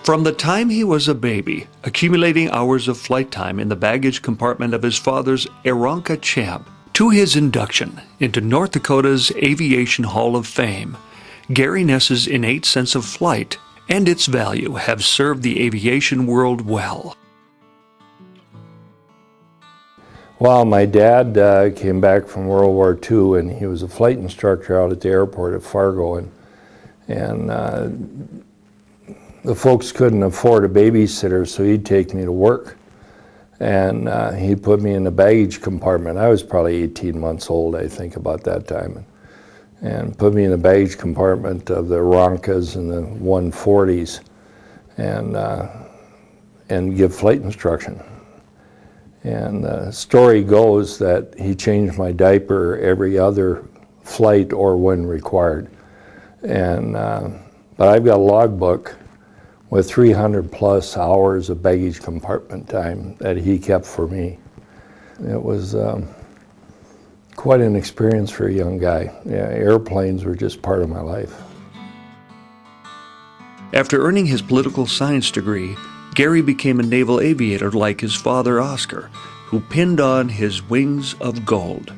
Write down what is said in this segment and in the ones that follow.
From the time he was a baby, accumulating hours of flight time in the baggage compartment of his father's Aeronca Champ, to his induction into North Dakota's Aviation Hall of Fame, Gary Ness's innate sense of flight and its value have served the aviation world well. Well, my dad came back from World War II, and he was a flight instructor out at the airport at Fargo, and the folks couldn't afford a babysitter, so he'd take me to work. And he put me in the baggage compartment. I was probably 18 months old, I think, about that time. And put me in the baggage compartment of the Aeroncas and the 140s and give flight instruction. And the story goes that he changed my diaper every other flight or when required. And but I've got a logbook with 300 plus hours of baggage compartment time that he kept for me. It was quite an experience for a young guy. Yeah, airplanes were just part of my life. After earning his political science degree, Gary became a naval aviator like his father Oscar, who pinned on his wings of gold.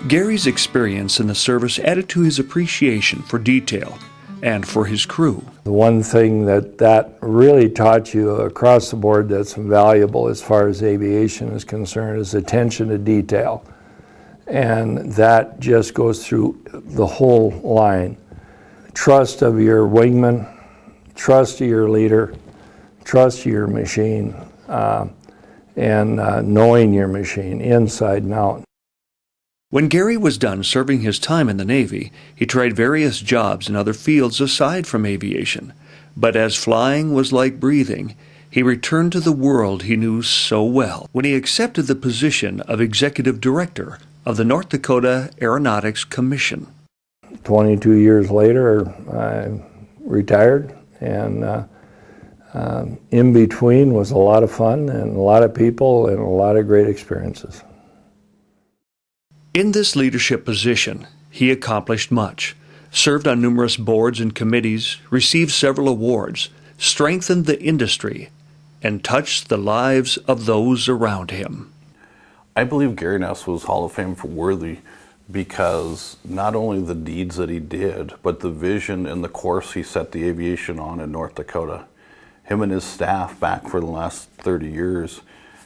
Gary's experience in the service added to his appreciation for detail and for his crew. The one thing that really taught you across the board that's invaluable as far as aviation is concerned is attention to detail. And that just goes through the whole line. Trust of your wingman, trust of your leader, trust of your machine, and knowing your machine inside and out. When Gary was done serving his time in the Navy, he tried various jobs in other fields aside from aviation. But as flying was like breathing, he returned to the world he knew so well when he accepted the position of Executive Director of the North Dakota Aeronautics Commission. 22 years later, I retired, and in between was a lot of fun and a lot of people and a lot of great experiences. In this leadership position, he accomplished much, served on numerous boards and committees, received several awards, strengthened the industry, and touched the lives of those around him. I believe Gary Ness was Hall of Fame worthy because not only the deeds that he did, but the vision and the course he set the aviation on in North Dakota. Him and his staff back for the last 30 years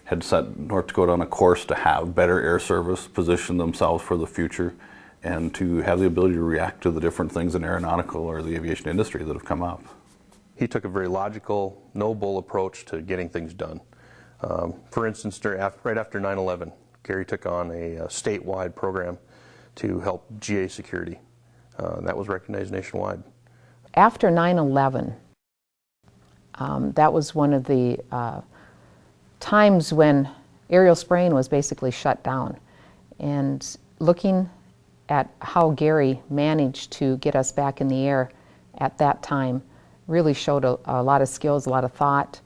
had set North Dakota on a course to have better air service, position themselves for the future, and to have the ability to react to the different things in aeronautical or the aviation industry that have come up. He took a very logical, no-bull approach to getting things done. For instance, right after 9/11, Gary took on a statewide program to help GA security. That was recognized nationwide. After 9/11, that was one of the times when aerial spraying was basically shut down. And looking at how Gary managed to get us back in the air at that time really showed a lot of skills, a lot of thought,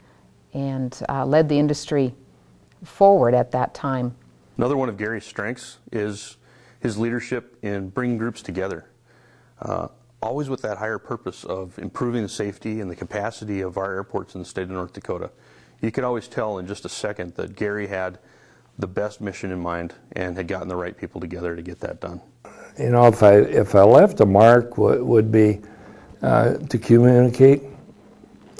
and led the industry forward at that time. Another one of Gary's strengths is his leadership in bringing groups together, always with that higher purpose of improving the safety and the capacity of our airports in the state of North Dakota. You could always tell in just a second that Gary had the best mission in mind and had gotten the right people together to get that done. You know, if I left a mark, would be to communicate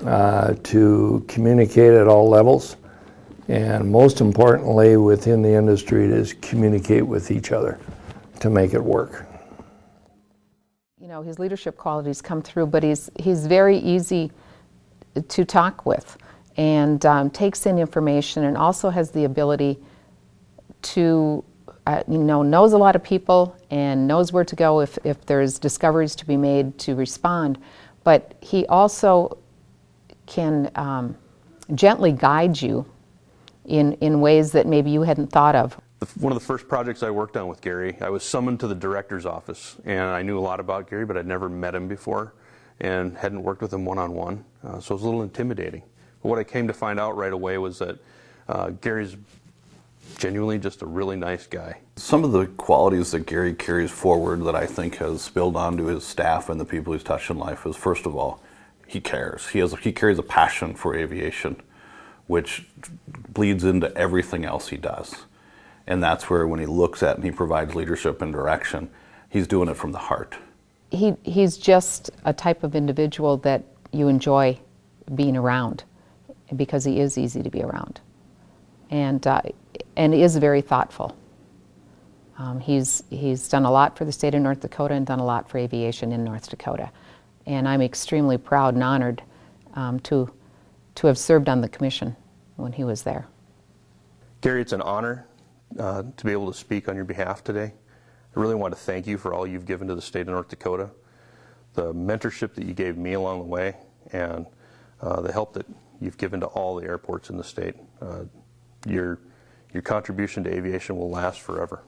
at all levels, and most importantly within the industry is communicate with each other to make it work. You know, his leadership qualities come through, but he's very easy to talk with, and takes in information, and also has the ability to, knows a lot of people and knows where to go if there's discoveries to be made to respond. But he also can gently guide you in ways that maybe you hadn't thought of. One of the first projects I worked on with Gary, I was summoned to the director's office, and I knew a lot about Gary, but I'd never met him before and hadn't worked with him one-on-one, so it was a little intimidating. But what I came to find out right away was that Gary's genuinely just a really nice guy. Some of the qualities that Gary carries forward that I think has spilled onto his staff and the people he's touched in life is, first of all, he cares. He carries a passion for aviation, which bleeds into everything else he does. And that's where, when he looks at and he provides leadership and direction, he's doing it from the heart. He's just a type of individual that you enjoy being around, because he is easy to be around, and is very thoughtful. He's done a lot for the state of North Dakota and done a lot for aviation in North Dakota, and I'm extremely proud and honored to have served on the commission when he was there. Gary, it's an honor to be able to speak on your behalf today. I really want to thank you for all you've given to the state of North Dakota, the mentorship that you gave me along the way, and the help that you've given to all the airports in the state. Your contribution to aviation will last forever.